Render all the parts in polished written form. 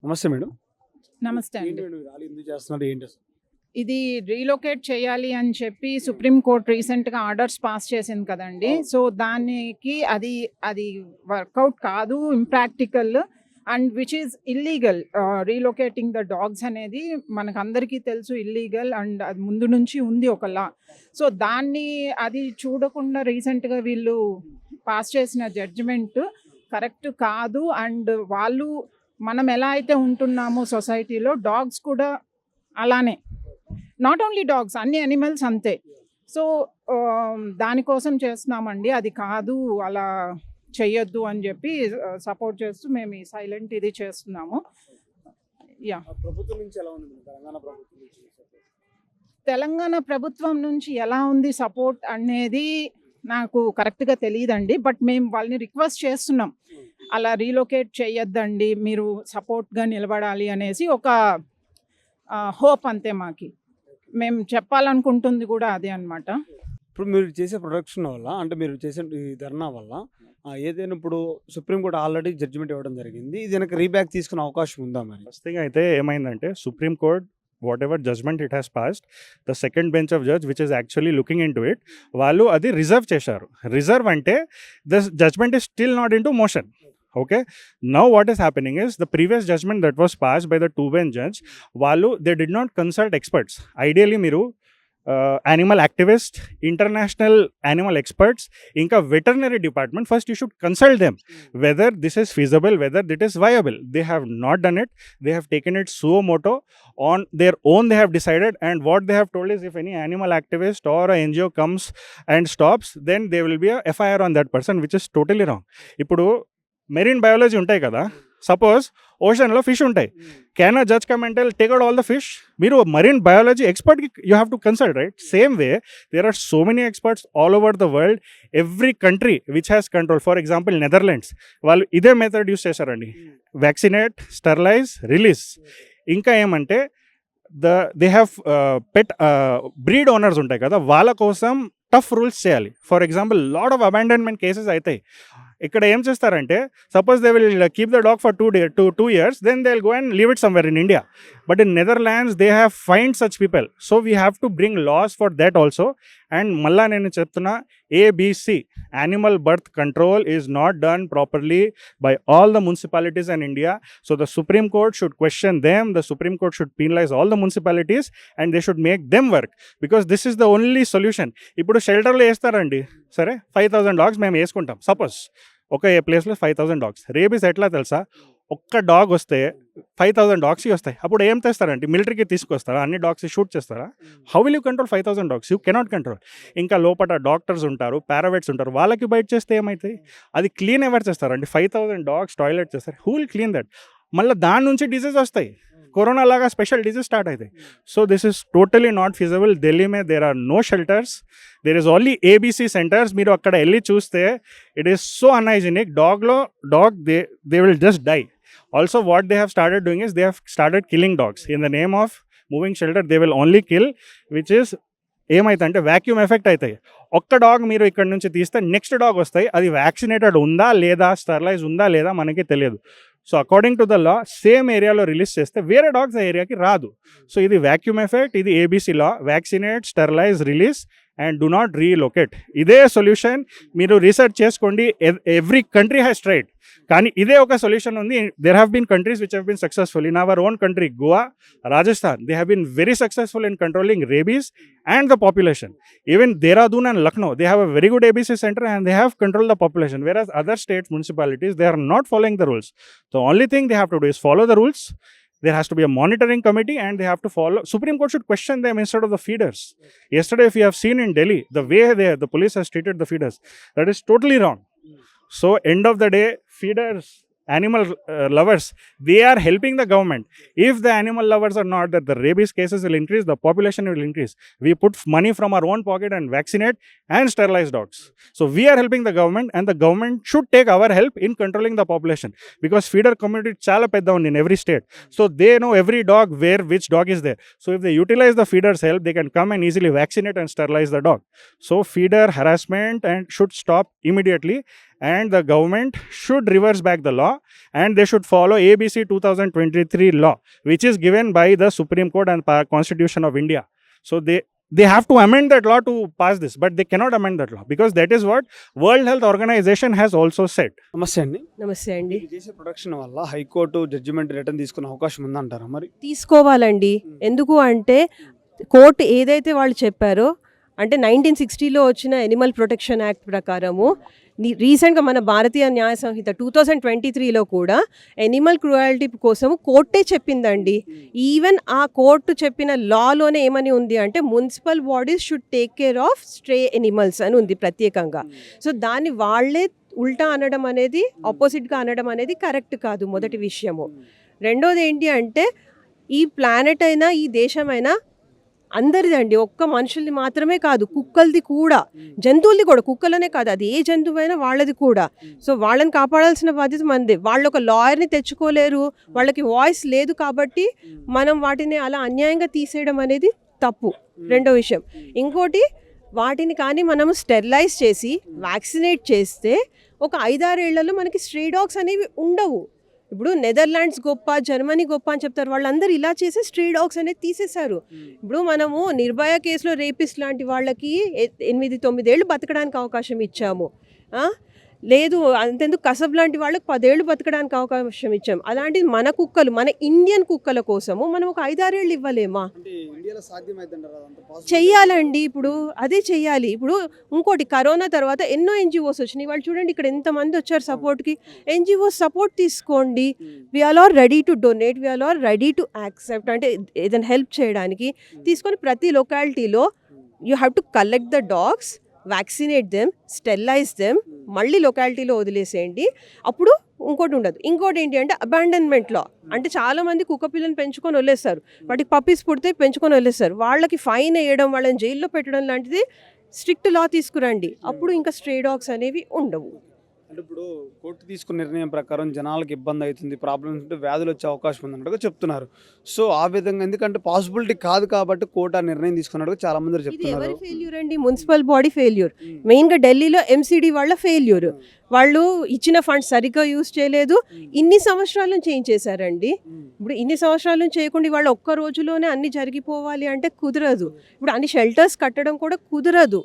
నమస్తే మేడం. నమస్తే ఏంటి అండి. మేడం ఈ ర్యాలీ ఎందుకు చేస్తున్నారు? ఏంటి అసలు? ఇది రీలొకేట్ చేయాలి అని చెప్పి సుప్రీం కోర్ట్ రీసెంట్‌గా ఆర్డర్స్ పాస్ చేసింది కదండీ! అవును. సో, దానికి అది అది వర్కౌట్ కాదు. Impractical and which is illegal. Relocating the dogs అనేది మనకందరికీ తెలుసు ఇల్లీగల్ అండ్ అది ముందు నుంచి ఉంది ఒక లా. సో, దాన్ని అది చూడకుండా రీసెంట్‌గా వీళ్ళు పాస్ చేసిన జడ్జిమెంట్ కరెక్ట్ కాదు. అండ్ వాళ్ళు మనం ఎలా అయితే ఉంటున్నామో సొసైటీలో డాగ్స్ కూడా అలానే. నాట్ ఓన్లీ డాగ్స్ అన్ని యానిమల్స్ అంతే. సో, దానికోసం చేస్తున్నామండి. అది కాదు అలా చెయ్యొద్దు అని చెప్పి సపోర్ట్ చేస్తూ మేము ఈ సైలెంట్ ఇది చేస్తున్నాము. యాహ్! ప్రభుత్వం నుంచి ఎలా ఉంది మేడం? తెలంగాణ ప్రభుత్వం నుంచి support? తెలంగాణ ప్రభుత్వం నుంచి ఎలా ఉంది సపోర్ట్ అనేది నాకు కరెక్ట్‌గా తెలీదండి. బట్ మేము వాళ్ళని రిక్వెస్ట్ చేస్తున్నాం. అలా రీలొకేట్ చేయొద్దండి. మీరు సపోర్ట్‌గా నిలబడాలి అనేసి ఒక హోప్ అంతే మాకి. మేము చెప్పాలనుకుంటుంది కూడా అదే అన్నమాట. ఇప్పుడు మీరు చేసే ప్రొడక్షన్ వల్ల అంటే మీరు చేసే ఈ ధర్నా వల్ల ఏదైనా ఇప్పుడు సుప్రీంకోర్టు ఆల్రెడీ జడ్జిమెంట్ ఇవ్వడం జరిగింది. ఇది వెనక్కి రీబ్యాక్ తీసుకునే అవకాశం ఉందా మరి? ఫస్ట్ థింగ్ అయితే ఏమైందంటే supreme court whatever judgment it has passed the second bench of judge which is actually looking into it వాళ్ళు అది రిజర్వ్ చేశారు. రిజర్వ్ అంటే the judgment is still not into motion. Okay, now what is happening is the previous judgment that was passed by the two bench judge వాళ్ళు they did not consult experts. Ideally మీరు animal activist, international animal experts, ఇంకా veterinary department, first you should consult them whether this is feasible, whether it is viable. They have not done it. They have taken it suo moto on their own. They have decided, and what they have told is if any animal activist or a NGO comes and stops, then there will be a FIR on that person, which is totally wrong. ఇప్పుడు marine biology ఉంటాయి కదా, suppose ఓషన్లో fish ఉంటాయి. Can a judge come and tell take out all the fish? మీరు marine biology ఎక్స్పర్ట్కి you have to consult, right? Same way there are so many experts all over the world. Every country which has control, for example Netherlands వాళ్ళు ఇదే method use చేశారండి. Vaccinate, sterilise, release. ఇంకా ఏమంటే they have pet breed owners ఉంటాయి కదా, వాళ్ళ కోసం tough rules చేయాలి. For example lot of abandonment cases అవుతాయి. ఇక్కడ ఏం చేస్తారంటే suppose they will keep the dog for 2 years, then they will go and leave it somewhere in India. But in Netherlands they have find such people. So we have to bring laws for that also. అండ్ మళ్ళా నేను చెప్తున్నా, ABC animal birth control is not done properly by all the municipalities in India. So the Supreme Court should question them. The Supreme Court should penalize all the municipalities and they should make them work, because this is the only solution. ఇప్పుడు షెల్టర్లో వేస్తారండి, సరే 5,000 dogs మేము వేసుకుంటాం. Suppose ఒక ప్లేస్లో 5,000 dogs. Rabies ఎట్లా తెలుసా? ఒక్క డాగ్ వస్తే 5,000 డాగ్స్కి వస్తాయి. అప్పుడు ఏం తెస్తారంటే మిలిటరీకి తీసుకొస్తారా? అన్ని డాగ్స్ షూట్ చేస్తారా? How will you control 5,000 dogs? You cannot control. ఇంకా లోపల డాక్టర్స్ ఉంటారు, పారావెట్స్ ఉంటారు, వాళ్ళకి బయట చేస్తే ఏమవుతాయి? అది క్లీన్ ఎవరు చేస్తారండి? 5,000 డాగ్స్ టాయిలెట్ చేస్తారు, హూ విల్ క్లీన్ దట్? మళ్ళీ దాని నుంచి డిజీజ్ వస్తాయి, కరోనా లాగా స్పెషల్ డిజీజ్ స్టార్ట్ అవుతాయి. So this is totally not feasible. Delhi మే there are no shelters, there is only ABC centres. మీరు అక్కడ వెళ్ళి చూస్తే it is so unhygienic. Dog they will just die. Also what they have started doing is they have started killing dogs in the name of moving shelter. They will only kill, which is ఏమైతుందంటే vacuum effect అవుతాయి. ఒక్క dog మీరు ఇక్కడ నుంచి తీస్తే next dog వస్తాయి, అది vaccinated ఉందా లేదా, స్టెరిలైజ్ ఉందా లేదా మనకి తెలియదు. So according to the law same ఏరియాలో రిలీజ్ చేస్తే వేరే డాగ్స్ ఆ ఏరియాకి రాదు. సో ఇది వ్యాక్యూమ్ ఎఫెక్ట్, ఇది ABC law. Vaccinate, sterilise, release and do not relocate. ఇదే సొల్యూషన్. మీరు రీసెర్చ్ చేసుకోండి, ఎవ్రీ కంట్రీ హ్యాస్ ట్రైడ్. కానీ ఇదే ఒక సొల్యూషన్ ఉంది. There have been countries which have been successful. In our own country Goa, Rajasthan, they have been very successful in controlling rabies and the population. Even Dehradun and Lucknow, they have a very good ABC center and they have controlled the population, whereas other states, municipalities, they are not following the rules. The only thing they have to do is follow the rules. There has to be a monitoring committee and they have to follow. Supreme Court should question them instead of the feeders. Yesterday, if you have seen in Delhi, the way the police has treated the feeders, that is totally wrong. So end of the day, feeders, animal lovers, they are helping the government. If the animal lovers are not, that the rabies cases will increase, the population will increase. We put money from our own pocket and vaccinate and sterilize dogs. So we are helping the government and the government should take our help in controlling the population, because feeder community chala pedda undi in every state. So they know every dog where which dog is there. So if they utilize the feeders help, they can come and easily vaccinate and sterilize the dog. So feeder harassment and should stop immediately. and the government should reverse back the law, and they should follow ABC 2023 law, which is given by the Supreme Court and Constitution of India. So they have to amend that law to pass this, but they cannot amend that law because that is what World Health Organization has also said. నమస్తే అండి. నమస్తే అండి. మీరు చేసే production వల్ల high court judgement return తీసుకునే అవకాశం ఉందంటారా మరి? తీసుకోవాలండి. ఎందుకు అంటే కోర్టు ఏదైతే వాళ్ళు చెప్పారో, అంటే 1960లో వచ్చిన ఎనిమల్ ప్రొటెక్షన్ యాక్ట్ ప్రకారము రీసెంట్గా మన భారతీయ న్యాయ సంహిత 2023లో కూడా ఎనిమల్ క్రూయాలిటీ కోసం కోర్టే చెప్పిందండి. ఈవెన్ ఆ కోర్టు చెప్పిన లాలోనే ఏమని ఉంది అంటే municipal bodies should take care of stray animals అని ఉంది ప్రత్యేకంగా. సో దాన్ని వాళ్ళే ఉల్టా అనడం అనేది, ఆపోజిట్గా అనడం అనేది కరెక్ట్ కాదు. మొదటి విషయము. రెండోది ఏంటి అంటే ఈ ప్లానెట్ అయినా ఈ దేశమైనా అందరిదండి. ఒక్క మనుషుల్ని మాత్రమే కాదు, కుక్కలది కూడా, జంతువులది కూడా. కుక్కలనే కాదు, అది ఏ జంతువైనా వాళ్ళది కూడా. సో వాళ్ళని కాపాడాల్సిన బాధ్యత మనదే. వాళ్ళు ఒక లాయర్ని తెచ్చుకోలేరు, వాళ్ళకి వాయిస్ లేదు కాబట్టి మనం వాటిని అలా అన్యాయంగా తీసేయడం అనేది తప్పు. రెండో విషయం. ఇంకోటి, వాటిని కానీ మనము స్టెరిలైజ్ చేసి వ్యాక్సినేట్ చేస్తే ఒక 5-6 ఏళ్లలో మనకి స్ట్రే డాగ్స్ అనేవి ఉండవు. ఇప్పుడు నెదర్లాండ్స్ గొప్ప, జర్మనీ గొప్ప అని చెప్తారు. వాళ్ళందరూ ఇలా చేసి స్ట్రే డాగ్స్ అనేది తీసేశారు. ఇప్పుడు మనము నిర్భయ కేసులో రేపిస్ట్ లాంటి వాళ్ళకి 8-9 ఏళ్ళు బతకడానికి అవకాశం ఇచ్చాము. లేదు అంతెందుకు కసబ్ లాంటి వాళ్ళకి 10 ఏళ్ళు బతకడానికి అవకాశం ఇచ్చాం. అలాంటిది మన కుక్కలు, మన ఇండియన్ కుక్కల కోసము మనం ఒక 5-6 ఏళ్ళు ఇవ్వలేమా? చెయ్యాలండి. ఇప్పుడు అదే చెయ్యాలి. ఇప్పుడు ఇంకోటి, కరోనా తర్వాత ఎన్నో ఎన్జిఓస్ వచ్చినాయి. వాళ్ళు చూడండి ఇక్కడ ఎంతమంది వచ్చారు సపోర్ట్కి. ఎన్జిఓస్ సపోర్ట్ తీసుకోండి. We're all ready to donate, we're all ready to accept. అంటే ఏదైనా హెల్ప్ చేయడానికి తీసుకొని ప్రతి లొకాలిటీలో you have to collect the dogs, vaccinate them, sterilise them, మళ్ళీ లొకాలిటీలో వదిలేసేయండి. అప్పుడు ఇంకోటి ఉండదు. ఇంకోటి ఏంటి అంటే అబాండన్మెంట్లో, అంటే చాలామంది కుక్క పిల్లని పెంచుకొని వదిలేస్తారు. వాటికి పప్పీస్ పుడితే పెంచుకొని వదిలేస్తారు. వాళ్ళకి ఫైన్ వేయడం, వాళ్ళని జైల్లో పెట్టడం లాంటిది స్ట్రిక్ట్ లా తీసుకురండి. అప్పుడు ఇంకా స్ట్రే డాగ్స్ అనేవి ఉండవు. అంటే ఇప్పుడు కోర్టు తీసుకున్న నిర్ణయం ప్రకారం జనాలకు ఇబ్బంది అవుతుంది, ప్రాబ్లమ్స్ ఉంటే వ్యాధులు వచ్చే అవకాశం ఉందన్నట్టుగా చెప్తున్నారు. సో ఆ విధంగా, ఎందుకంటే పాసిబిలిటీ కాదు కాబట్టి కోర్టు ఆ నిర్ణయం తీసుకున్నట్టుగా చాలా మంది ఇది చెప్తున్నారు. ఎవరి ఫెయిల్యూర్ అండి? Municipal body failure. మెయిన్గా ఢిల్లీలో ఎంసీడీ వాళ్ళ ఫెయిల్యూర్. వాళ్ళు ఇచ్చిన ఫండ్స్ సరిగ్గా యూజ్ చేయలేదు. ఇన్ని సంవత్సరాల నుంచి ఏం చేశారండి? ఇప్పుడు ఇన్ని సంవత్సరాల నుంచి చేయకుండా వాళ్ళు ఒక్క రోజులోనే అన్ని జరిగిపోవాలి అంటే కుదరదు. ఇప్పుడు అన్ని షెల్టర్స్ కట్టడం కూడా కుదరదు.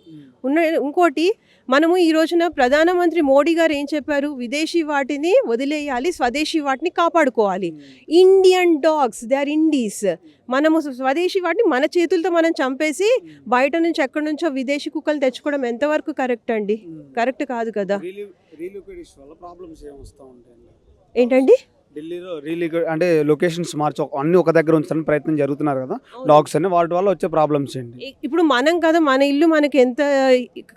ఇంకోటి, మనము ఈ రోజున ప్రధానమంత్రి మోడీ గారు ఏం చెప్పారు? విదేశీ వాటిని వదిలేయాలి, స్వదేశీ వాటిని కాపాడుకోవాలి. Indian dogs, they are indies. మనము స్వదేశీ వాటిని మన చేతులతో మనం చంపేసి బయట నుంచి ఎక్కడి నుంచో విదేశీ కుక్కలు తెచ్చుకోవడం ఎంతవరకు కరెక్ట్ అండి? కరెక్ట్ కాదు కదా. ఏంటండి? ఢిల్లీలో అంటే లొకేషన్స్ మార్చి అన్ని ఒక దగ్గర ఉంచడానికి ప్రయత్నం జరుగుతున్నారు కదా డాగ్స్ అని, వాటి వల్ల వచ్చే ప్రాబ్లమ్స్ ఏంటి? ఇప్పుడు మనం కదా, మన ఇల్లు మనకి ఎంత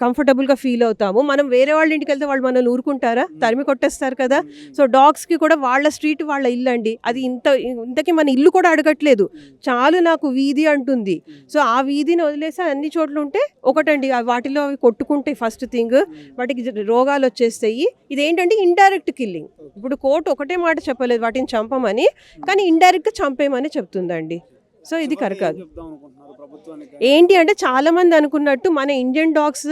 కంఫర్టబుల్గా ఫీల్ అవుతాము. మనం వేరే వాళ్ళ ఇంటికి వెళ్తే వాళ్ళు మనల్ని ఊరుకుంటారా? తరిమి కొట్టేస్తారు కదా. సో డాగ్స్కి కూడా వాళ్ళ స్ట్రీట్ వాళ్ళ ఇల్లు అండి. అది ఇంతకీ మన ఇల్లు కూడా అడగట్లేదు. చాలు నాకు వీధి అంటుంది. సో ఆ వీధిని వదిలేసి అన్ని చోట్ల ఉంటే ఒకటండి, వాటిలో అవి కొట్టుకుంటాయి. ఫస్ట్ థింగ్, వాటికి రోగాలు వచ్చేస్తాయి. ఇదేంటంటే ఇండైరెక్ట్ కిల్లింగ్. ఇప్పుడు కోర్టు ఒకటే మాట చెప్పలేదు వాటిని చంపమని, కానీ ఇండైరెక్ట్గా చంపేయమని చెప్తుందండి. సో ఇది కరెక్ట్ కాదు. ఏంటి అంటే చాలా మంది అనుకున్నట్టు మన ఇండియన్ డాగ్స్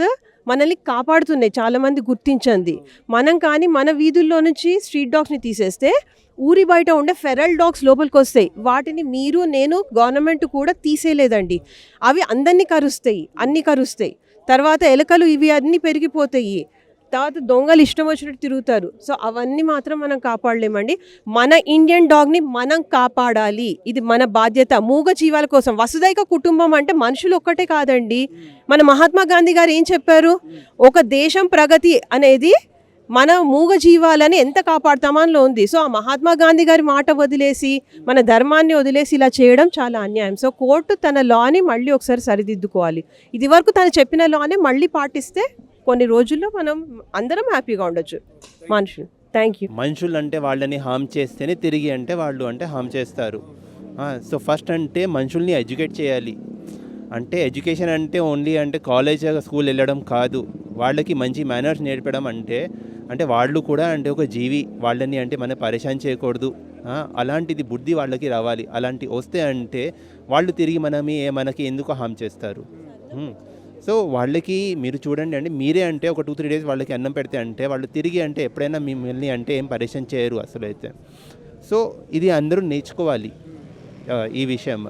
మనల్ని కాపాడుతున్నాయి, చాలా మంది గుర్తించండి. మనం కానీ మన వీధుల్లో నుంచి స్ట్రీట్ డాగ్స్ని తీసేస్తే ఊరి బయట ఉండే ఫెరల్ డాగ్స్ లోపలికి వస్తాయి. వాటిని మీరు, నేను, గవర్నమెంట్ కూడా తీసేయలేదండి. అవి అందరినీ కరుస్తాయి, అన్నీ కరుస్తాయి. తర్వాత ఎలుకలు ఇవి అన్నీ పెరిగిపోతాయి. తర్వాత దొంగలు ఇష్టం వచ్చినట్టు తిరుగుతారు. సో అవన్నీ మాత్రం మనం కాపాడలేమండి. మన ఇండియన్ డాగ్ని మనం కాపాడాలి. ఇది మన బాధ్యత. మూగ జీవాల కోసం వసుదైక కుటుంబం అంటే మనుషులు ఒక్కటే కాదండి. మన మహాత్మా గాంధీ గారు ఏం చెప్పారు? ఒక దేశం ప్రగతి అనేది మన మూగ జీవాలని ఎంత కాపాడుతామనిలో ఉంది. సో ఆ మహాత్మా గాంధీ గారి మాట వదిలేసి, మన ధర్మాన్ని వదిలేసి ఇలా చేయడం చాలా అన్యాయం. సో కోర్టు తన లాని మళ్ళీ ఒకసారి సరిదిద్దుకోవాలి. ఇది వరకు తను చెప్పిన లానే మళ్ళీ పాటిస్తే కొన్ని రోజుల్లో మనం అందరం హ్యాపీగా ఉండొచ్చు మనుషులు. Thank you. మనుషులు అంటే వాళ్ళని హామ్ చేస్తేనే తిరిగి అంటే వాళ్ళు అంటే హామ్ చేస్తారు. సో ఫస్ట్ అంటే మనుషుల్ని ఎడ్యుకేట్ చేయాలి. అంటే ఎడ్యుకేషన్ అంటే ఓన్లీ అంటే కాలేజ్ స్కూల్ వెళ్ళడం కాదు. వాళ్ళకి మంచి మేనర్స్ నేర్పడం అంటే వాళ్ళు కూడా అంటే ఒక జీవి, వాళ్ళని అంటే మనం పరేషాన్ చేయకూడదు. అలాంటిది బుద్ధి వాళ్ళకి రావాలి. అలాంటి వస్తే అంటే వాళ్ళు తిరిగి మనకి ఎందుకు హామ్ చేస్తారు. సో వాళ్ళకి మీరు చూడండి అండి, మీరే అంటే ఒక 2-3 డేస్ వాళ్ళకి అన్నం పెడితే అంటే వాళ్ళు తిరిగి అంటే ఎప్పుడైనా మిమ్మల్ని అంటే ఏం పరేషాన్ చేయరు అసలు అయితే. సో ఇది అందరూ నేర్చుకోవాలి ఈ విషయం.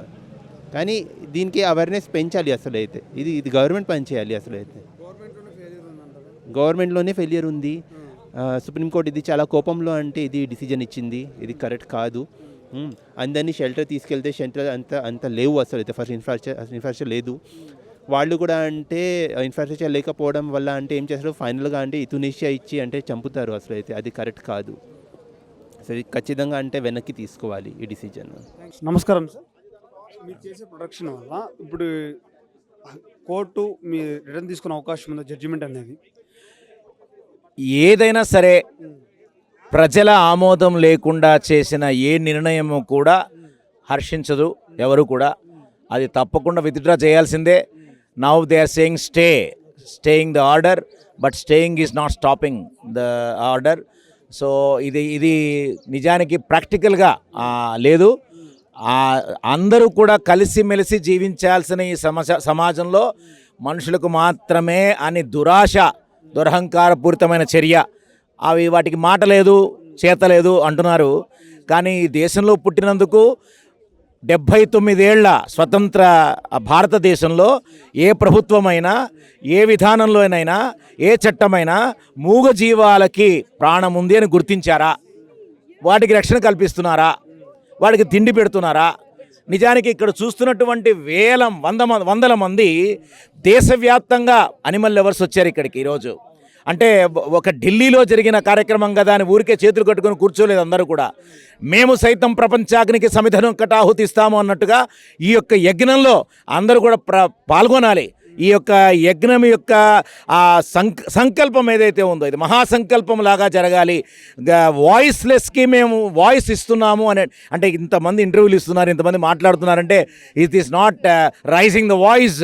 కానీ దీనికి అవేర్నెస్ పెంచాలి అసలు అయితే. ఇది గవర్నమెంట్ పని చేయాలి అసలు అయితే. గవర్నమెంట్లోనే ఫెయిలియర్ ఉంది. సుప్రీంకోర్టు ఇది చాలా కోపంలో అంటే ఇది డిసిజన్ ఇచ్చింది, ఇది కరెక్ట్ కాదు. అందరినీ షెల్టర్ తీసుకెళ్తే షెల్టర్ అంత లేవు అసలు అయితే. ఫస్ట్ ఇన్ఫ్రాస్ట్రక్చర్ లేదు. వాళ్ళు కూడా అంటే ఇన్ఫ్రాస్ట్రక్చర్ లేకపోవడం వల్ల అంటే ఏం చేస్తారు, ఫైనల్గా అంటే యుథనేషియా ఇచ్చి అంటే చంపుతారు అసలు అయితే. అది కరెక్ట్ కాదు. సో ఇది ఖచ్చితంగా అంటే వెనక్కి తీసుకోవాలి ఈ డిసిజన్. నమస్కారం సార్. మీరు చేసే ప్రొడక్షన్ వల్ల ఇప్పుడు కోర్టు మీ రిటర్న్ తీసుకునే అవకాశం ఉందా జడ్జిమెంట్ అనేది? ఏదైనా సరే ప్రజల ఆమోదం లేకుండా చేసిన ఏ నిర్ణయము కూడా హర్షించదు ఎవరు కూడా. అది తప్పకుండా విత్డ్రా చేయాల్సిందే. Now they are saying staying the order, but staying is not stopping the order. So ఇది నిజానికి ప్రాక్టికల్గా లేదు. అందరూ కూడా కలిసిమెలిసి జీవించాల్సిన ఈ సమాజంలో మనుషులకు మాత్రమే అని దురహంకారపూరితమైన చర్య. వాటికి మాట లేదు, చేత లేదు అంటున్నారు. కానీ ఈ దేశంలో పుట్టినందుకు 79 ఏళ్ల స్వతంత్ర భారతదేశంలో ఏ ప్రభుత్వమైనా, ఏ విధానంలోనైనా, ఏ చట్టమైనా మూగజీవాలకి ప్రాణం ఉంది అని గుర్తించారా? వాటికి రక్షణ కల్పిస్తున్నారా? వాడికి తిండి పెడుతున్నారా? నిజానికి ఇక్కడ చూస్తున్నటువంటి వందల మంది దేశవ్యాప్తంగా అనిమల్ లవర్స్ వచ్చారు ఇక్కడికి ఈరోజు. అంటే ఒక ఢిల్లీలో జరిగిన కార్యక్రమం కదా అని ఊరికే చేతులు కట్టుకొని కూర్చోలేదు అందరూ కూడా. మేము సైతం ప్రపంచాగ్నికి సమిధనం కటాహుతిస్తాము అన్నట్టుగా ఈ యొక్క యజ్ఞంలో అందరూ కూడా పాల్గొనాలి. ఈ యొక్క యజ్ఞం యొక్క సంకల్పం ఏదైతే ఉందో ఇది మహాసంకల్పం లాగా జరగాలి. వాయిస్లెస్కి మేము వాయిస్ ఇస్తున్నాము అంటే ఇంతమంది ఇంటర్వ్యూలు ఇస్తున్నారు, ఇంతమంది మాట్లాడుతున్నారంటే it is not raising the voice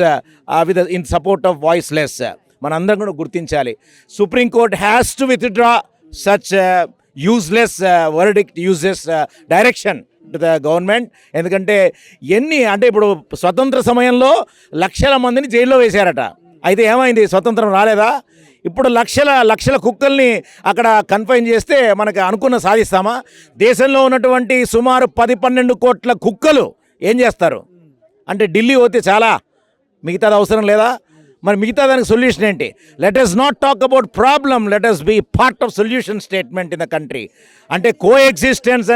with in support of voiceless. మనందరం కూడా గుర్తించాలి. Supreme court has to withdraw such useless verdict, useless direction to the government. ఎందుకంటే అంటే ఇప్పుడు స్వతంత్ర సమయంలో లక్షల మందిని జైల్లో వేశారట. అయితే ఏమైంది? స్వతంత్రం రాలేదా? ఇప్పుడు లక్షల కుక్కల్ని అక్కడ కన్ఫైన్ చేస్తే మనకు అనుకున్న సాధిస్తామా? దేశంలో ఉన్నటువంటి సుమారు 10-12 కోట్ల కుక్కలు ఏం చేస్తారు అంటే ఢిల్లీ పోతే చాలా, మిగతాది అవసరం లేదా? మరి మిగతా దానికి సొల్యూషన్ ఏంటి? Let us not talk about problem, let us be part of solution statement in the country. అంటే కోఎగ్జిస్టెన్స్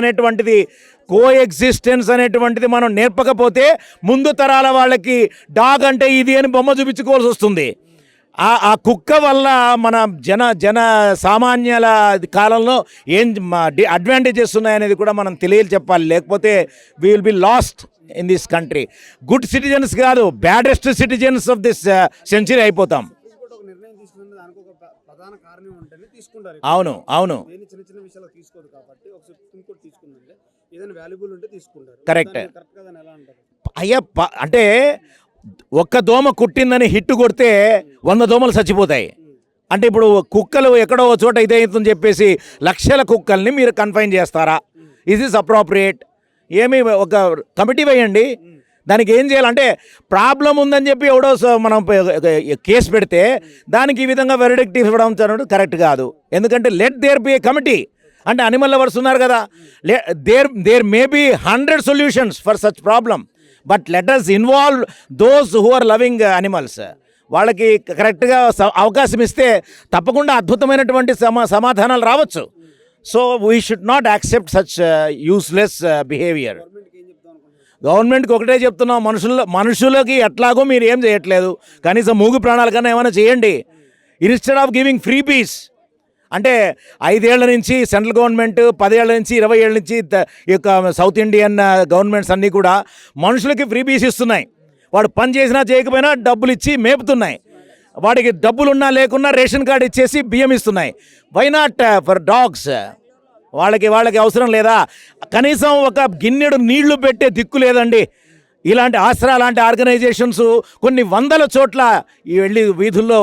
అనేటువంటిది మనం నేర్పకపోతే ముందు తరాల వాళ్ళకి డాగ్ అంటే ఇది అని బొమ్మ చూపించుకోవాల్సి వస్తుంది. ఆ కుక్క వల్ల మన జన సామాన్యుల కాలంలో ఏం అడ్వాంటేజెస్ ఉన్నాయనేది కూడా మనం చెప్పాలి. లేకపోతే we will be lost in this country. Good citizens కాదు, baddest citizens of this century అయిపోతాం. అవును. కరెక్ట్. అయ్యా అంటే ఒక్క దోమ కుట్టిందని హిట్ కొడితే 100 దోమలు చచ్చిపోతాయి. అంటే ఇప్పుడు కుక్కలు ఎక్కడో చోట ఇదవుతుందని చెప్పేసి లక్షల కుక్కల్ని మీరు కన్ఫైన్ చేస్తారా? Is this appropriate? ఏమి ఒక కమిటీ వేయండి, దానికి ఏం చేయాలంటే ప్రాబ్లం ఉందని చెప్పి ఎవడో మనం కేసు పెడితే దానికి ఈ విధంగా వెరిడిక్ట్ ఇవ్వడం కరెక్ట్ కాదు. ఎందుకంటే let there be a committee. అంటే అనిమల్ లవర్స్ ఉన్నారు కదా, there may be 100 solutions for such problem, but let us involve those who are loving animals. వాళ్ళకి కరెక్ట్గా అవకాశం ఇస్తే తప్పకుండా అద్భుతమైనటువంటి సమాధానాలు రావచ్చు. So we should not accept such useless behaviour. గవర్నమెంట్కి ఒకటే చెప్తున్నాం, మనుషులకి ఎట్లాగో మీరు ఏం చేయట్లేదు, కనీసం మూగు ప్రాణాల కన్నా ఏమైనా చేయండి. Instead of giving free peace. అంటే 5 ఏళ్ల నుంచి సెంట్రల్ గవర్నమెంట్, 10 ఏళ్ల నుంచి 20 ఏళ్ల నుంచి ఈ యొక్క సౌత్ ఇండియన్ గవర్నమెంట్స్ అన్నీ కూడా మనుషులకి ఫ్రీ పీస్ ఇస్తున్నాయి. వాడు పని చేసినా చేయకపోయినా డబ్బులు ఇచ్చి మేపుతున్నాయి. వాడికి డబ్బులున్నా లేకున్నా రేషన్ కార్డు ఇచ్చేసి బియ్యం ఇస్తున్నాయి. Why not for dogs? వాళ్ళకి అవసరం లేదా? కనీసం ఒక గిన్నెడు నీళ్లు పెట్టే దిక్కు లేదండి. ఇలాంటి ఆసరా లాంటి ఆర్గనైజేషన్స్ కొన్ని 100 చోట్ల వెళ్ళి వీధుల్లో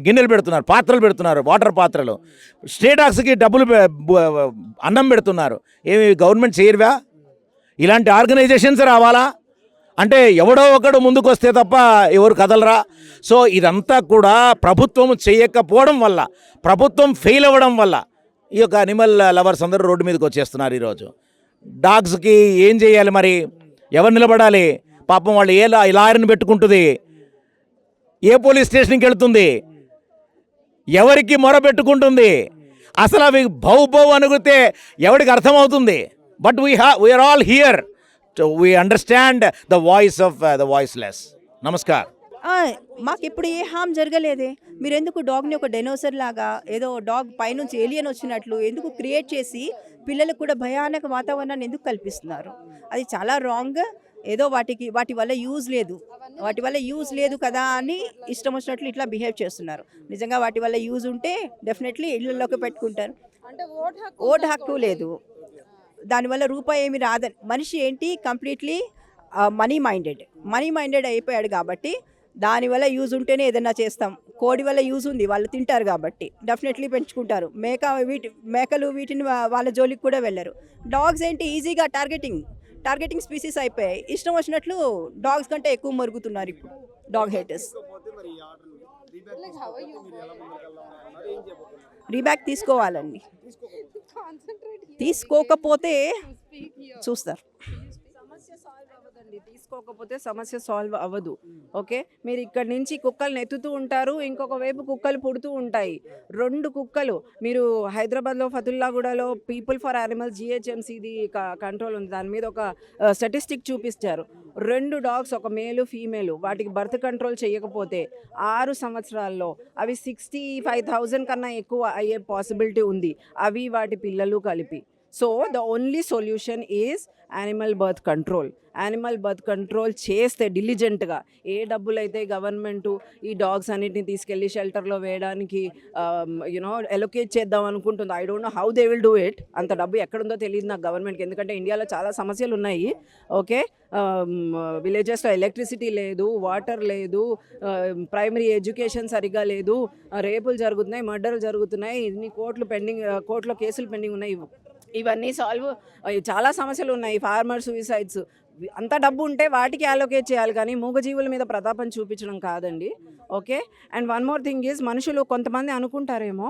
గిన్నెలు పెడుతున్నారు, పాత్రలు పెడుతున్నారు, వాటర్ పాత్రలు. స్ట్రే డాగ్స్కి డబ్బులు అన్నం పెడుతున్నారు. ఏమి గవర్నమెంట్ చేయరువా? ఇలాంటి ఆర్గనైజేషన్స్ రావాలా? అంటే ఎవడో ఒకడు ముందుకు వస్తే తప్ప ఎవరు కదలరా. సో ఇదంతా కూడా ప్రభుత్వం చేయకపోవడం వల్ల, ప్రభుత్వం ఫెయిల్ అవ్వడం వల్ల ఈ యొక్క అనిమల్ లవర్స్ అందరూ రోడ్డు మీదకి వచ్చేస్తున్నారు ఈరోజు. డాగ్స్కి ఏం చేయాలి మరి, ఎవరు నిలబడాలి? పాపం వాళ్ళు ఏ లాయర్ని పెట్టుకుంటుంది, ఏ పోలీస్ స్టేషన్కి వెళ్తుంది, ఎవరికి మొర పెట్టుకుంటుంది? అసలు అవి భౌ అనుకుంటే ఎవరికి అర్థమవుతుంది? But we are all here, we understand the voice of the voiceless. నమస్కార్. మాకు ఇప్పుడు ఏ హామ్ జరగలేదే. మీరు ఎందుకు డాగ్ని ఒక డైనోసర్ లాగా ఏదో డాగ్ పైనుంచి ఏలియన్ వచ్చినట్లు ఎందుకు క్రియేట్ చేసి పిల్లలకు కూడా భయానక వాతావరణాన్ని ఎందుకు కల్పిస్తున్నారు? అది చాలా రాంగ్. ఏదో వాటి వల్ల యూజ్ లేదు కదా అని ఇష్టం వచ్చినట్లు ఇట్లా బిహేవ్ చేస్తున్నారు. నిజంగా వాటి వల్ల యూజ్ ఉంటే డెఫినెట్లీ ఇళ్ళల్లోకి పెట్టుకుంటారు. ఓటు హక్కు లేదు, దానివల్ల రూపాయి ఏమి రాదని. మనిషి ఏంటి, కంప్లీట్లీ మనీ మైండెడ్ అయిపోయాడు కాబట్టి దానివల్ల యూజ్ ఉంటేనే ఏదైనా చేస్తాం. కోడి వల్ల యూజ్ ఉంది, వాళ్ళు తింటారు కాబట్టి డెఫినెట్లీ పెంచుకుంటారు. మేకలు వీటిని వాళ్ళ జోలికి కూడా వెళ్ళరు. డాగ్స్ ఏంటి, ఈజీగా టార్గెటింగ్ స్పీసీస్ అయిపోయాయి. ఇష్టం వచ్చినట్లు డాగ్స్ కంటే ఎక్కువ మరుగుతున్నారు ఇప్పుడు డాగ్ హేటర్స్. రీబ్యాక్ తీసుకోవాలండి, తీసుకోకపోతే చూస్తారు. తీసుకోకపోతే సమస్య సాల్వ్ అవ్వదు. ఓకే, మీరు ఇక్కడ నుంచి కుక్కలు నెత్తుతూ ఉంటారు, ఇంకొక వైపు కుక్కలు పుడుతూ ఉంటాయి. 2 కుక్కలు మీరు హైదరాబాద్లో ఫతుల్లాగూడలో పీపుల్ ఫర్ యానిమల్స్ GHMCది కంట్రోల్ ఉంది, దాని మీద ఒక స్టాటిస్టిక్ చూపించారు. 2 డాగ్స్, ఒక మేలు ఫీమేలు, వాటికి బర్త్ కంట్రోల్ చేయకపోతే 6 సంవత్సరాల్లో అవి 65,000 కన్నా ఎక్కువ అయ్యే పాసిబిలిటీ ఉంది, అవి వాటి పిల్లలు కలిపి. So the only solution is animal birth control చేస్తే డిలిజెంట్గా ఏ డబ్బులైతే గవర్నమెంటు ఈ డాగ్స్ అన్నిటిని తీసుకెళ్ళి షెల్టర్లో వేయడానికి ఎలొకేట్ చేద్దాం అనుకుంటుంది. I don't know how they will do it. అంత డబ్బు ఎక్కడుందో తెలియదు నాకు గవర్నమెంట్కి, ఎందుకంటే ఇండియాలో చాలా సమస్యలు ఉన్నాయి. ఓకే, విలేజెస్లో ఎలక్ట్రిసిటీ లేదు, వాటర్ లేదు, ప్రైమరీ ఎడ్యుకేషన్ సరిగ్గా లేదు, రేపులు జరుగుతున్నాయి, మర్డర్లు జరుగుతున్నాయి, ఇన్ని కోర్టులో కేసులు పెండింగ్ ఉన్నాయి. ఇవన్నీ చాలా సమస్యలు ఉన్నాయి. ఫార్మర్ సూసైడ్స్, అంత డబ్బు ఉంటే వాటికి అలొకేట్ చేయాలి కానీ మూగజీవుల మీద ప్రతాపం చూపించడం కాదండి. Okay, and one more thing is, మనుషులు కొంతమంది అనుకుంటారేమో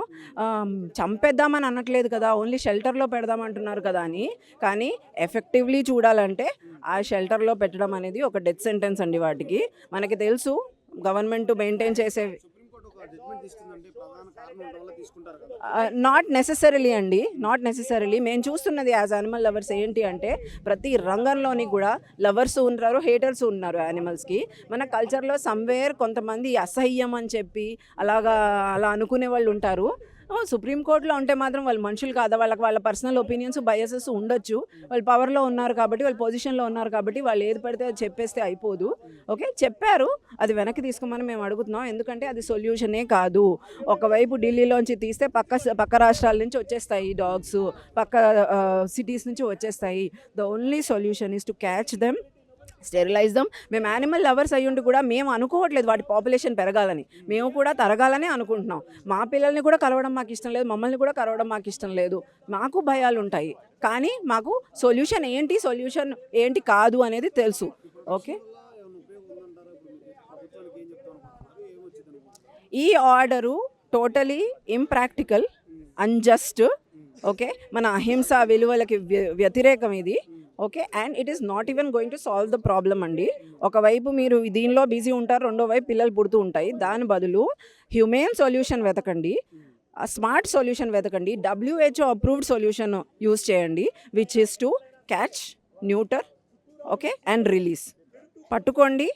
చంపేద్దామని అనట్లేదు కదా, ఓన్లీ షెల్టర్లో పెడదామంటున్నారు కదా అని. కానీ ఎఫెక్టివ్లీ చూడాలంటే ఆ షెల్టర్లో పెట్టడం అనేది ఒక డెత్ సెంటెన్స్ అండి. వాటికి మనకి తెలుసు గవర్నమెంట్ మెయింటైన్ చేసే. నాట్ నెసెసరీలీ అండి, నాట్ నెసెసరీలీ. మేము చూస్తున్నది యాజ్ యానిమల్ లవర్స్ ఏంటి అంటే, ప్రతి రంగంలోని కూడా లవర్స్ ఉన్నారు, హేటర్స్ ఉన్నారు యానిమల్స్కి. మన కల్చర్లో సమ్వేర్ కొంతమంది అసహ్యం అని చెప్పి అలా అనుకునే వాళ్ళు ఉంటారు. సుప్రీంకోర్టులో ఉంటే మాత్రం వాళ్ళు మనుషులు కాదా? వాళ్ళ పర్సనల్ ఒపీనియన్స్, బయసెస్ ఉండొచ్చు. వాళ్ళు పవర్లో ఉన్నారు కాబట్టి, వాళ్ళు పొజిషన్లో ఉన్నారు కాబట్టి వాళ్ళు ఏది పడితే అది చెప్పేస్తే అయిపోదు. ఓకే, చెప్పారు, అది వెనక్కి తీసుకోమని మేము అడుగుతున్నాం. ఎందుకంటే అది సొల్యూషనే కాదు. ఒకవైపు ఢిల్లీలోంచి తీస్తే పక్క రాష్ట్రాల నుంచి వచ్చేస్తాయి డాగ్స్, పక్క సిటీస్ నుంచి వచ్చేస్తాయి. The only solution is to catch them, sterilise them. మేము యానిమల్ లవర్స్ అయ్యుండి కూడా మేము అనుకోవట్లేదు వాటి పాపులేషన్ పెరగాలని, మేము కూడా తరగాలని అనుకుంటున్నాం. మా పిల్లల్ని కూడా కలవడం మాకు ఇష్టం లేదు, మమ్మల్ని కూడా కలవడం మాకు ఇష్టం లేదు. మాకు భయాలు ఉంటాయి, కానీ మాకు సొల్యూషన్ ఏంటి కాదు అనేది తెలుసు. ఓకే, ఈ order totally impractical, unjust. Okay, మన అహింస విలువలకి వ్యతిరేకం ఇది. Okay, and it is not even going to solve the problem అండి. ఒకవైపు మీరు దీనిలో బిజీ ఉంటారు, రెండో వైపు పిల్లలు పుడుతూ ఉంటాయి. దాని బదులు హ్యూమెన్ సొల్యూషన్ వెతకండి, స్మార్ట్ సొల్యూషన్ వెతకండి, WHO అప్రూవ్డ్ సొల్యూషన్ యూజ్ చేయండి, which is to catch, neuter, okay, and release. పట్టుకోండి,